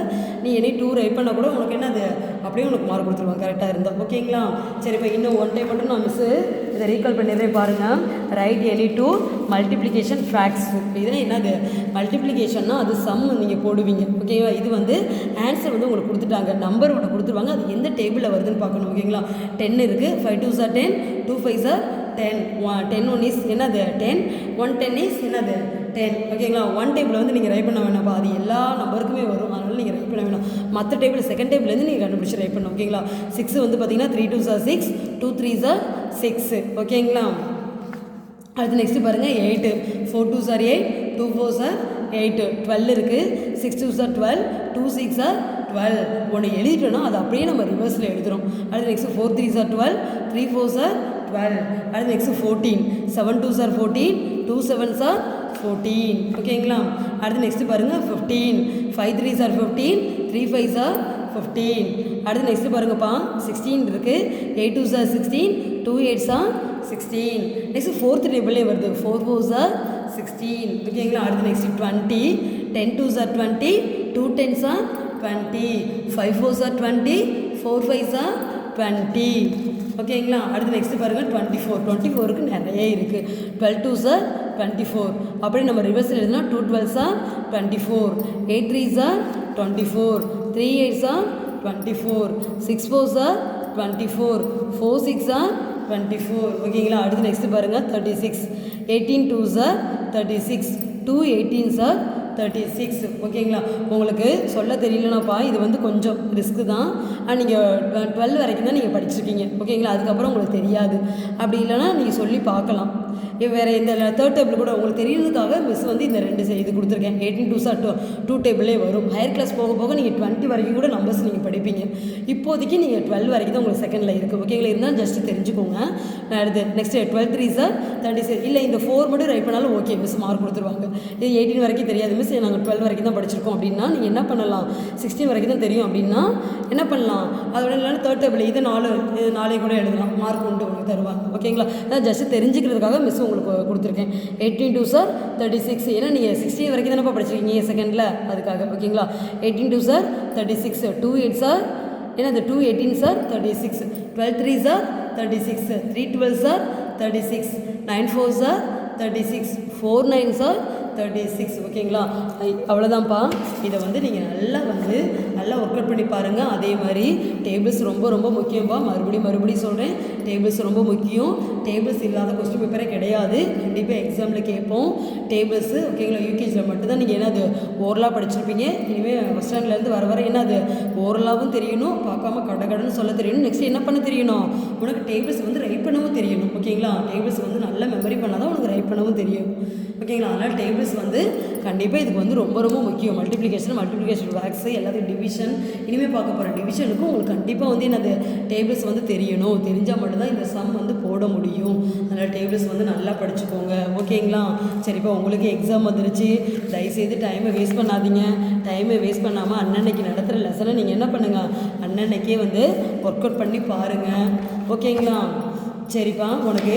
நீ எனி 2 ரைட் பண்ணால் கூட உனக்கு என்ன அது அப்படியே உனக்கு மார்க் கொடுத்துருவாங்க கரெக்டாக இருந்தால். ஓகேங்களா? சரி, இப்போ இன்னும் ஒன் டைம் மட்டும் நான் மிஸ்ஸு இதை ரீகால் பண்ணிடுறேன் பாருங்கள். Write any 2 multiplication facts. இதெல்லாம் என்னது, மல்டிப்ளிகேஷன்னா அது சம் நீங்கள் போடுவீங்க. ஓகேவா? இது வந்து ஆன்சர் வந்து உங்களுக்கு கொடுத்துட்டாங்க, நம்பர் ஒன்று கொடுத்துருவாங்க, அது எந்த டேபிளில் வருதுன்னு பார்க்கணும். ஓகேங்களா? 10 இருக்குது, 5 2s are 10, 2 5s are 10, 10 1 is என்னது 10, 1 10 இஸ் என்னது 10. ஓகேங்களா? 1 டேபிள் வந்து நீங்கள் ரைட் பண்ண வேணாம்ப்பா, அது எல்லா நம்பருக்குமே வரும், அதனால் நீங்கள் ரைட் பண்ண வேணாம். மற்ற டேபிள் செகண்ட் டேபிள்லேருந்து நீங்கள் கண்டுபிடிச்சி ரைட் பண்ணணும். ஓகேங்களா? 6 வந்து பார்த்தீங்கன்னா 3 2s are 6, 2 3s are 6. ஓகேங்களா? அடுத்து நெக்ஸ்ட்டு பாருங்கள் 8, 4 2s are 8, 2 4s are 8, 12 இருக்குது, 6 2s are 12, 2 6s are 12. ஒன்று எழுதிட்டோன்னா அது அப்படியே நம்ம ரிவர்ஸில் எழுதுகிறோம். அடுத்து next 4 3s are 12, 3 4s are 12. அடுத்து next 14, 7 2s are 14, 2 7s are 14. ஓகேங்களா? அடுத்து நெக்ஸ்ட்டு பாருங்கள் 15, 5 3s are 15, 3 5s are 15. அடுத்து நெக்ஸ்ட்டு பாருங்கப்பா 16 இருக்குது, 8 2s are 16, 2 8s are 16. Next 4th டேபிளே வருது, 4 4s are 16. ஓகேங்களா? அடுத்து next 20, 10 2s are 20, 2 10s are 20, 5 4s are 20, 4 5s are 20. ஓகேங்களா? அடுத்து நெக்ஸ்ட்டு பாருங்கள் 24, 24க்கு நிறைய இருக்குது. 12 2s are 24. அப்படியே நம்ம ரிவர்ஸில் எழுதுனா 2 12s are 24, 8 3s are 24, 3 8s are 24, 6 4s are 24, 4 6 are 24. ஓகேங்களா? அடுத்து நெக்ஸ்ட்டு பாருங்கள் 36, 18 2s are 36, 2 18s are 36. ஓகேங்களா? உங்களுக்கு சொல்ல தெரியலனாப்பா, இது வந்து கொஞ்சம் ரிஸ்க்கு தான். நீங்கள் 12 வரைக்கும் தான் நீங்கள் படிச்சிருக்கீங்க. ஓகேங்களா? அதுக்கப்புறம் உங்களுக்கு தெரியாது. அப்படி இல்லைனா நீங்கள் சொல்லி பார்க்கலாம். வேறு இந்த 3rd டேபிள் கூட உங்களுக்கு தெரியறதுக்காக மிஸ் வந்து இந்த 2 இது கொடுத்துருக்கேன். 18 2s are 2 டேபிளே வரும். ஹையர் கிளாஸ் போக போக நீங்கள் 20 வரைக்கும் கூட நம்பர்ஸ் நீங்கள் படிப்பீங்க. இப்போதைக்கு நீங்கள் 12 வரைக்கும் தான் உங்களுக்கு செகண்டில் இருக்குது. ஓகேங்களா? இருந்தால் ஜஸ்ட்டு தெரிஞ்சுக்கோங்க. அடுத்து நெக்ஸ்ட்டு 12 3s are 36. இல்லை இந்த 4 மட்டும் ரைட் பண்ணாலும் ஓகே, மிஸ் மார்க் கொடுத்துருவாங்க. இது 18 வரைக்கும் தெரியாது மிஸ், நாங்கள் 12 வரைக்கும் தான் படிச்சிருக்கோம் அப்படின்னா நீங்கள் என்ன பண்ணலாம், 16 வரைக்கும் தான் தெரியும் அப்படின்னா என்ன பண்ணலாம், அதோட இல்லைனா 3rd டேபிள் இது 4 கூட எழுதலாம், மார்க் உண்டு உங்களுக்கு தருவாங்க. ஓகேங்களா? நான் ஜஸ்ட்டு தெரிஞ்சுக்கிறதுக்காக மிஸ் உங்களுக்கு கொடுத்துருக்கேன். 18 2s are 36. ஏன்னா நீங்கள் 16 வரைக்கும் தானப்பா படிச்சிருக்கீங்க செகண்டில், அதுக்காக. ஓகேங்களா? 18 2s are 36, 2 8s are என்னது 2 18s are 36, 12 3s are 36, 3 12s are 36, 9 4s are 36, 4 9s are 36. ஓகேங்களா? அவ்வளோதான்ப்பா. இதை வந்து நீங்கள் நல்லா ஒர்க் அவுட் பண்ணி பாருங்கள். அதே மாதிரி டேபிள்ஸ் ரொம்ப ரொம்ப முக்கியம்ப்பா. மறுபடியும் சொல்கிறேன், டேபிள்ஸ் ரொம்ப முக்கியம். டேபிள்ஸ் இல்லாத கொஸ்டின் பேப்பரே கிடையாது, கண்டிப்பாக எக்ஸாமில் கேட்போம் டேபிள்ஸு. ஓகேங்களா? யூகேஜியில் மட்டும்தான் நீங்கள் என்னது ஓரலாக படிச்சிருப்பீங்க. இனிமேல் ஃபஸ்ட் ஸ்டாண்டர்ட்லேருந்து வர என்னது ஓரலாகவும் தெரியணும், பார்க்காம கடன்னு சொல்ல தெரியணும். நெக்ஸ்ட் என்ன பண்ண தெரியணும், உனக்கு டேபிள்ஸ் வந்து ரைட் பண்ணவும் தெரியணும். ஓகேங்களா? டேபிள்ஸ் வந்து நல்லா மெமரி பண்ணால் தான் உனக்கு ரைட் பண்ணவும் தெரியும். ஓகேங்களா? அதனால் டேபிள்ஸ் வந்து கண்டிப்பாக இதுக்கு வந்து ரொம்ப ரொம்ப முக்கியம். மல்டிப்ளிகேஷன் ஃபேக்ட்ஸு, எல்லாத்தையும் டிவிஷன், இனிமேல் பார்க்க போகிற டிவிஷனுக்கும் உங்களுக்கு கண்டிப்பாக வந்து என்னது டேபிள்ஸ் வந்து தெரியணும். தெரிஞ்சால் மட்டும்தான் இந்த சம் வந்து போட முடியும். அதனால் டேபிள்ஸ் வந்து நல்லா படிச்சுக்கோங்க. ஓகேங்களா? சரிப்பா, உங்களுக்கு எக்ஸாம் வந்துருச்சு, தயவுசெய்து டைமை வேஸ்ட் பண்ணாதீங்க. டைமை வேஸ்ட் பண்ணாமல் அன்னன்னைக்கு நடத்துகிற லெசனை நீங்கள் என்ன பண்ணுங்கள், அன்னன்னைக்கே வந்து ஒர்க் அவுட் பண்ணி பாருங்கள். ஓகேங்களா? சரிப்பா, உனக்கு